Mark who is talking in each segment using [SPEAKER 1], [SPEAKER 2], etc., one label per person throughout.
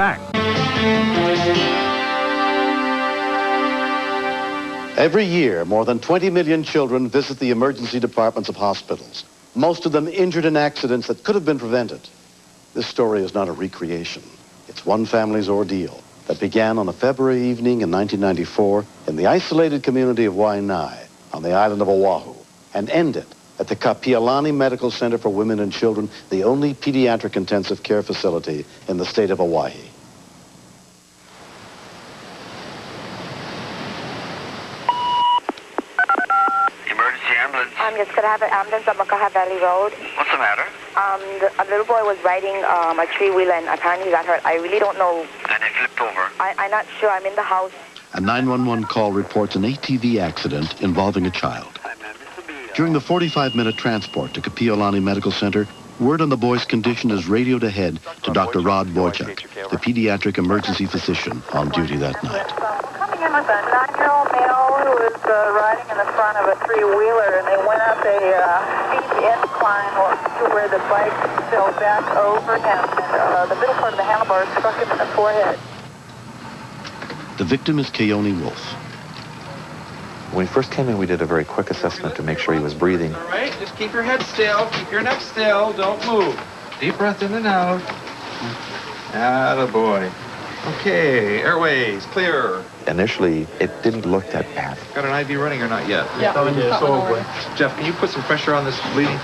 [SPEAKER 1] fact.
[SPEAKER 2] Every year, more than 20 million children visit the emergency departments of hospitals, most of them injured in accidents that could have been prevented. This story is not a recreation. It's one family's ordeal that began on a February evening in 1994 in the isolated community of Waianae on the island of Oahu and ended at the Kapi'olani Medical Center for Women and Children, the only pediatric intensive care facility in the state of Hawaii.
[SPEAKER 3] I'm just going to have an ambulance on Makaha Valley Road.
[SPEAKER 4] What's the matter?
[SPEAKER 3] A little boy was riding a three-wheeler and apparently he got hurt. I really don't know.
[SPEAKER 4] And he flipped over?
[SPEAKER 3] I'm not sure. I'm in the house.
[SPEAKER 2] A 911 call reports an ATV accident involving a child. During the 45-minute transport to Kapi'olani Medical Center, word on the boy's condition is radioed ahead to Dr. Rod Boychuk, the pediatric emergency physician on duty that night.
[SPEAKER 5] Coming in with a 9-year-old male who was riding in the front of a three-wheeler, and they went up a steep incline to where the bike fell back over him, and the middle part of the handlebar struck him in the forehead.
[SPEAKER 2] The victim is Kaiolani Wolf.
[SPEAKER 6] When he first came in, we did a very quick assessment to make sure he was breathing.
[SPEAKER 7] All right, just keep your head still, keep your neck still, don't move. Deep breath in and out. Attaboy. Okay, airways, clear.
[SPEAKER 6] Initially, it didn't look that bad.
[SPEAKER 7] Got an IV running or not yet?
[SPEAKER 5] Yeah.
[SPEAKER 7] Jeff, can you put some pressure on this bleeding?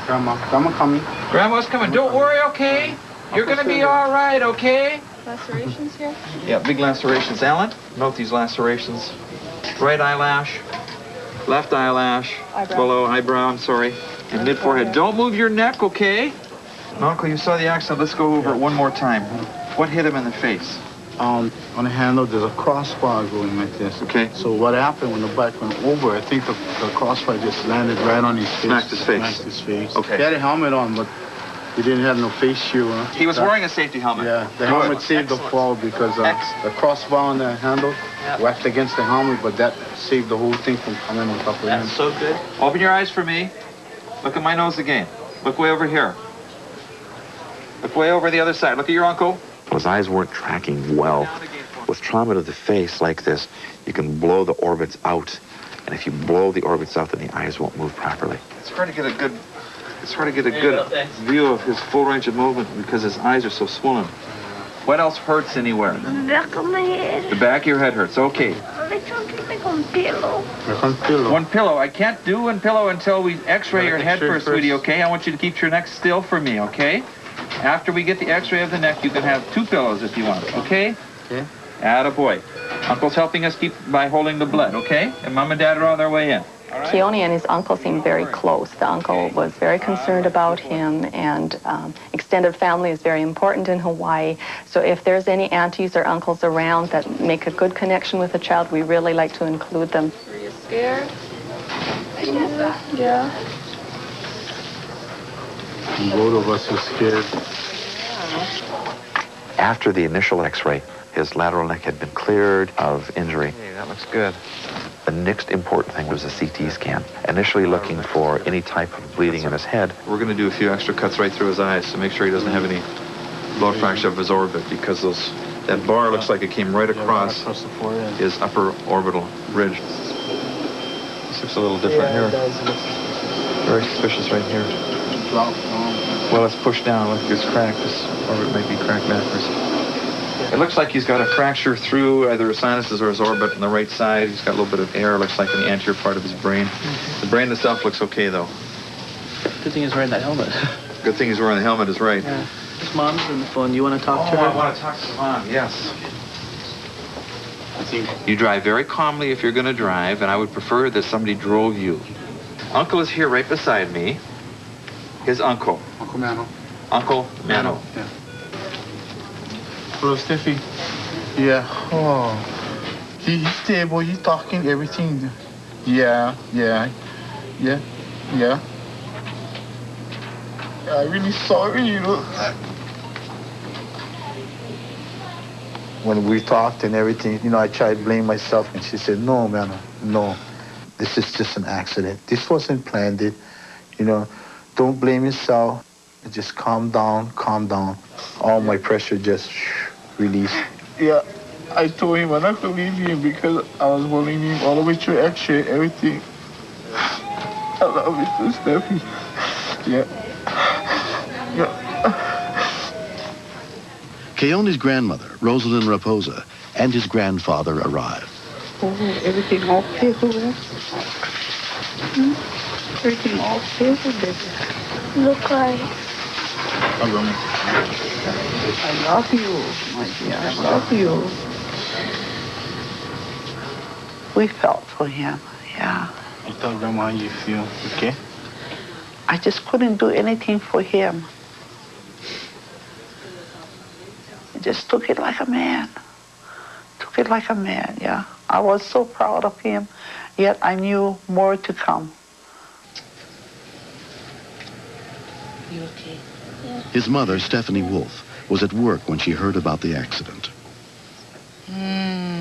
[SPEAKER 8] Grandma coming.
[SPEAKER 7] Grandma's coming. Don't worry, okay? You're going to be all right, okay?
[SPEAKER 5] Lacerations here?
[SPEAKER 7] Yeah, big lacerations. Alan, note these lacerations. Right eyelash, left eyelash, below eyebrow, I'm sorry, and mid-forehead. Don't move your neck, okay? Uncle, you saw the accident. Let's go over it one more time. What hit him in the face?
[SPEAKER 8] On the handle, there's a crossbar going like this.
[SPEAKER 7] Okay.
[SPEAKER 8] So what happened when the bike went over, I think the crossbar just landed right on his face.
[SPEAKER 7] Smacked his face.
[SPEAKER 8] Smacked his face.
[SPEAKER 7] Okay.
[SPEAKER 8] He had a helmet on, but he didn't have no face shield. Huh?
[SPEAKER 7] He was wearing a safety helmet.
[SPEAKER 8] Yeah, the helmet saved the fall because the crossbar on the handle whacked against the helmet, but that saved the whole thing from coming on top of him.
[SPEAKER 7] That's so good. Open your eyes for me. Look at my nose again. Look way over here. Look way over the other side. Look at your uncle.
[SPEAKER 6] His eyes weren't tracking well. With trauma to the face like this, you can blow the orbits out. And if you blow the orbits out, then the eyes won't move properly.
[SPEAKER 7] It's hard to get a good view of his full range of movement because his eyes are so swollen. What else hurts anywhere?
[SPEAKER 9] The back of my head.
[SPEAKER 7] The back of your head hurts. Okay.
[SPEAKER 9] Like one pillow.
[SPEAKER 7] One pillow. I can't do one pillow until we x-ray your head first, sweetie, okay? I want you to keep your neck still for me, okay? After we get the x-ray of the neck, you can have 2 pillows if you want, okay?
[SPEAKER 8] Okay.
[SPEAKER 7] Attaboy. Uncle's helping us keep by holding the blood, okay? And Mom and Dad are on their way in.
[SPEAKER 10] Keone and his uncle seemed very close. The uncle was very concerned about him, and extended family is very important in Hawaii. So if there's any aunties or uncles around that make a good connection with the child, we really like to include them.
[SPEAKER 5] Are you scared? Yeah.
[SPEAKER 8] Both of us are scared.
[SPEAKER 6] After the initial x-ray, his lateral neck had been cleared of injury.
[SPEAKER 7] Hey, that looks good.
[SPEAKER 6] The next important thing was a CT scan, initially looking for any type of bleeding in his head.
[SPEAKER 7] We're going to do a few extra cuts right through his eyes to make sure he doesn't have any lower fracture of his orbit, because that bar looks like it came right across his upper orbital ridge. This looks a little different here. Very suspicious right here. Well, it's pushed down. Look, it's cracked. This orbit might be cracked backwards. It looks like he's got a fracture through either his sinuses or his orbit on the right side. He's got a little bit of air, looks like in the anterior part of his brain. The brain itself looks okay, though.
[SPEAKER 11] Good thing he's wearing that helmet.
[SPEAKER 7] Good thing he's wearing the helmet is right.
[SPEAKER 11] Yeah. His mom's on the phone. You want to talk to her?
[SPEAKER 7] I want to talk to Mom, yes. You drive very calmly if you're going to drive, and I would prefer that somebody drove you. Uncle is here right beside me. His uncle.
[SPEAKER 8] Uncle Mano.
[SPEAKER 7] Uncle Mano.
[SPEAKER 8] Yeah. Hello, Steffi. Yeah. Oh. He's stable. He's talking everything. Yeah. I'm really sorry, you know. When we talked and everything, you know, I tried to blame myself, and she said, no, man, no. This is just an accident. This wasn't planned. You know, don't blame yourself. It just calm down, calm down. All my pressure just released. Yeah, I told him I'm not going to leave him because I was holding him all the way through X-ray, everything. I love you too, Steffi. Yeah.
[SPEAKER 2] Kaiolani's grandmother, Rosalind Raposa, and his grandfather arrive.
[SPEAKER 5] Oh, everything okay, Hoover? Everything okay, baby?
[SPEAKER 9] Look like.
[SPEAKER 5] I love you, my dear. I love you. We felt for him, yeah.
[SPEAKER 8] You tell Grandma how you feel, okay?
[SPEAKER 5] I just couldn't do anything for him. He just took it like a man. Took it like a man, yeah. I was so proud of him, yet I knew more to come.
[SPEAKER 9] You okay?
[SPEAKER 2] His mother, Stephanie Wolf, was at work when she heard about the accident.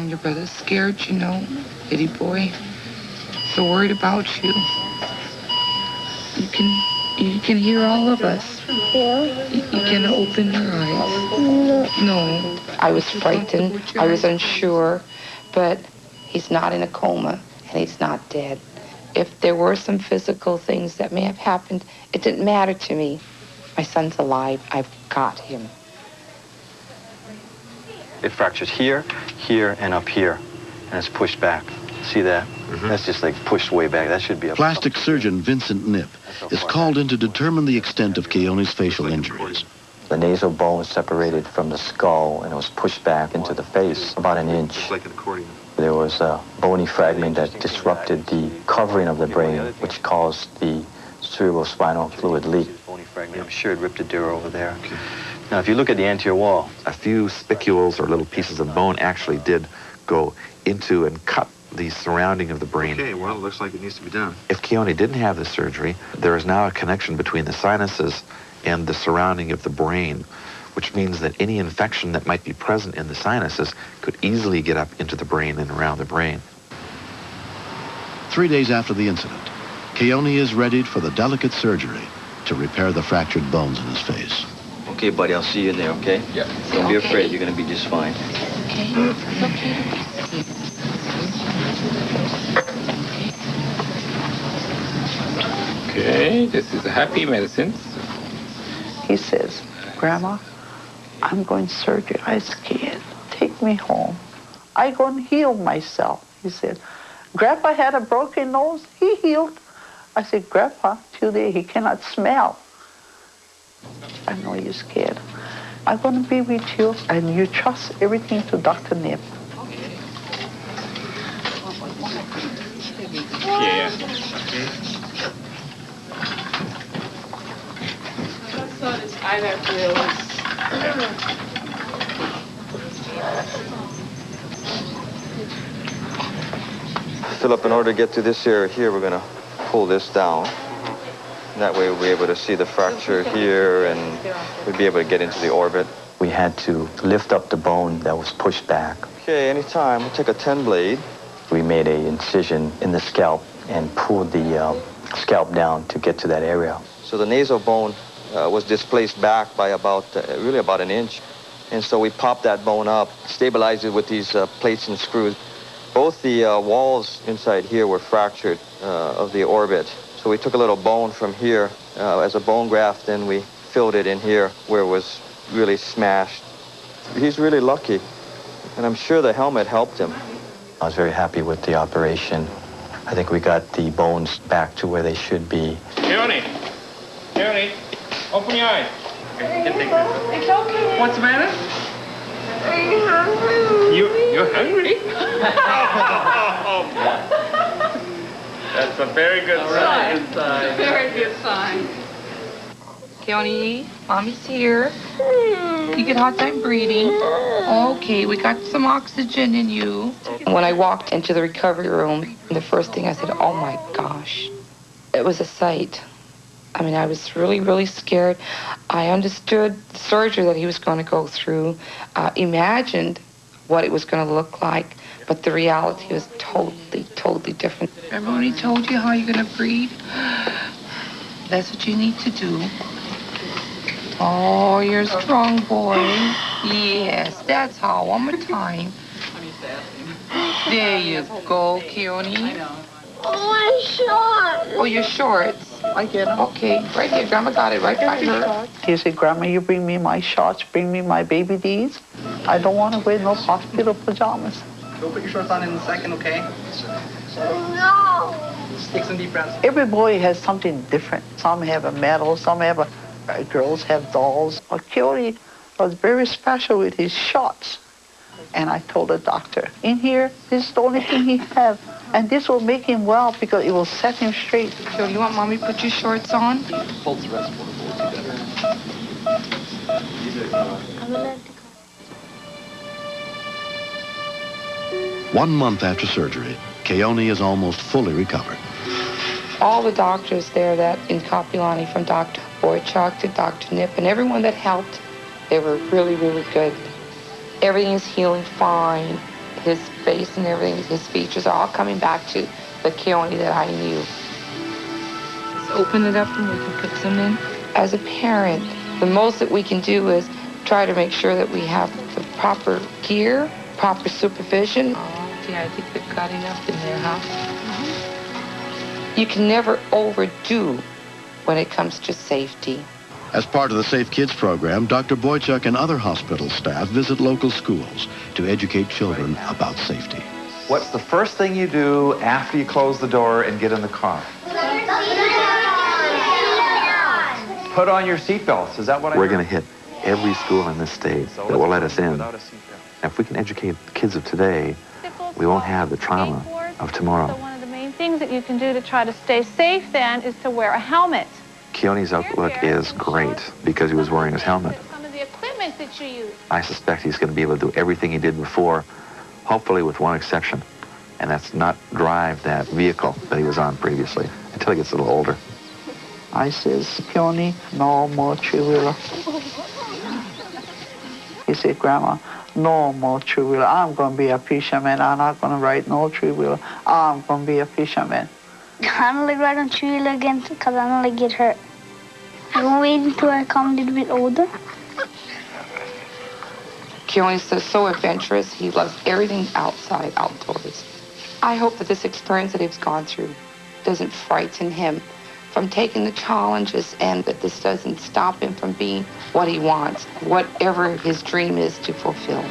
[SPEAKER 1] Your brother's scared, you know, bitty boy. So worried about you. You can hear all of us.
[SPEAKER 9] Yeah.
[SPEAKER 1] You can open your eyes. No. I was frightened. I was unsure, but he's not in a coma and he's not dead. If there were some physical things that may have happened, it didn't matter to me. My son's alive. I've got him.
[SPEAKER 4] It fractures here, here, and up here, and it's pushed back. See that? That's just like pushed way back. That should be a...
[SPEAKER 2] Plastic surgeon Vincent Knipp is called in to determine the extent of Kaiolani's facial injuries.
[SPEAKER 12] The nasal bone was separated from the skull and it was pushed back into the face about an inch.
[SPEAKER 7] Like an accordion.
[SPEAKER 12] There was a bony fragment that disrupted the covering of the brain, which caused the cerebrospinal fluid leak.
[SPEAKER 4] I'm sure it ripped a dura over there. Now, if you look at the anterior wall,
[SPEAKER 6] a few spicules or little pieces of bone actually did go into and cut the surrounding of the brain.
[SPEAKER 7] Okay, well, it looks like it needs to be done.
[SPEAKER 6] If Kaiolani didn't have the surgery, there is now a connection between the sinuses and the surrounding of the brain, which means that any infection that might be present in the sinuses could easily get up into the brain and around the brain.
[SPEAKER 2] 3 days after the incident, Kaiolani is readied for the delicate surgery to repair the fractured bones in his face.
[SPEAKER 4] okay, buddy, I'll see you in there, okay?
[SPEAKER 12] Yeah.
[SPEAKER 4] Don't be afraid. You're going to be just fine.
[SPEAKER 1] Okay, it's okay.
[SPEAKER 13] Okay, this is happy medicines.
[SPEAKER 5] He says, Grandma, I'm going surgery. I'm scared. Take me home. I'm going to heal myself. He said, Grandpa had a broken nose. He healed. I said, Grandpa, today he cannot smell. I know you're scared. I'm going to be with you, and you trust everything to Dr. Knipp.
[SPEAKER 13] Yeah.
[SPEAKER 4] Philip, in order to get to this area here, we're going to pull this down. And that way we'll be able to see the fracture here, and we'll be able to get into the orbit.
[SPEAKER 12] We had to lift up the bone that was pushed back.
[SPEAKER 4] Okay, anytime. We'll take a 10 blade.
[SPEAKER 12] We made an incision in the scalp and pulled the scalp down to get to that area.
[SPEAKER 4] So the nasal bone was displaced back by really about an inch. And so we popped that bone up, stabilized it with these plates and screws. Both the walls inside here were fractured of the orbit. So we took a little bone from here as a bone graft, and we filled it in here where it was really smashed. He's really lucky, and I'm sure the helmet helped him.
[SPEAKER 12] I was very happy with the operation. I think we got the bones back to where they should be.
[SPEAKER 13] Kaiolani, open your eyes.
[SPEAKER 9] It's okay.
[SPEAKER 13] What's the matter?
[SPEAKER 9] Are you hungry?
[SPEAKER 13] You're hungry? That's a very good sign.
[SPEAKER 1] Very good sign. Kaiolani, Mommy's here. You get a hard time breathing. Okay, we got some oxygen in you. When I walked into the recovery room, the first thing I said, oh my gosh. It was a sight. I mean, I was really, really scared. I understood the surgery that he was going to go through, imagined what it was going to look like, but the reality was totally, totally different. Remember when he told you how you're going to breathe? That's what you need to do. Oh, you're a strong boy. Yes, that's how. One more time. There you go, Keone.
[SPEAKER 9] Oh, my shorts.
[SPEAKER 1] Oh, your shorts.
[SPEAKER 8] I get them.
[SPEAKER 1] Okay, right here. Grandma got it right by her.
[SPEAKER 8] He said, Grandma, you bring me my shorts, bring me my baby D's. I don't want to wear no hospital pajamas.
[SPEAKER 11] Go put your shorts on in a second, okay?
[SPEAKER 9] No.
[SPEAKER 11] Take some deep breaths.
[SPEAKER 8] Every boy has something different. Some have a medal, some have girls have dolls. But Keone was very special with his shorts. And I told the doctor, in here, this is the only thing he has. And this will make him well because it will set him straight.
[SPEAKER 1] Keone, you want Mommy to put your shorts on?
[SPEAKER 11] Folds the rest together.
[SPEAKER 2] 1 month after surgery, Keone is almost fully recovered.
[SPEAKER 1] All the doctors there that in Kapi'olani, from Dr. Boychuk to Dr. Nip and everyone that helped, they were really, really good. Everything is healing fine. His face and everything, his features are all coming back to the Keone that I knew. Just open it up and we can put some in. As a parent, the most that we can do is try to make sure that we have the proper gear, proper supervision. Oh, yeah, I think we've got enough in there, huh? You can never overdo when it comes to safety.
[SPEAKER 2] As part of the Safe Kids program, Dr. Boychuk and other hospital staff visit local schools to educate children about safety.
[SPEAKER 6] What's the first thing you do after you close the door and get in the car? Put on your seatbelts. Is that what We're going to hit every school in this state that will let us in. If we can educate the kids of today, we won't have the trauma of tomorrow.
[SPEAKER 14] So one of the main things that you can do to try to stay safe then is to wear a helmet.
[SPEAKER 6] Keone's outlook is great because he was wearing his helmet.
[SPEAKER 14] Some of the equipment that you use.
[SPEAKER 6] I suspect he's going to be able to do everything he did before, hopefully with one exception, and that's not drive that vehicle that he was on previously until he gets a little older.
[SPEAKER 8] I says, Keone, no more three-wheeler. He said, Grandma, no more three-wheeler. I'm going to be a fisherman. I'm not going to ride no three-wheeler. I'm going to be a fisherman.
[SPEAKER 9] I don't like riding on three-wheeler again because I don't like get hurt. I'm going to wait until I come a little bit older.
[SPEAKER 1] Keone's so adventurous. He loves everything outside, outdoors. I hope that this experience that he's gone through doesn't frighten him from taking the challenges and that this doesn't stop him from being what he wants, whatever his dream is to fulfill.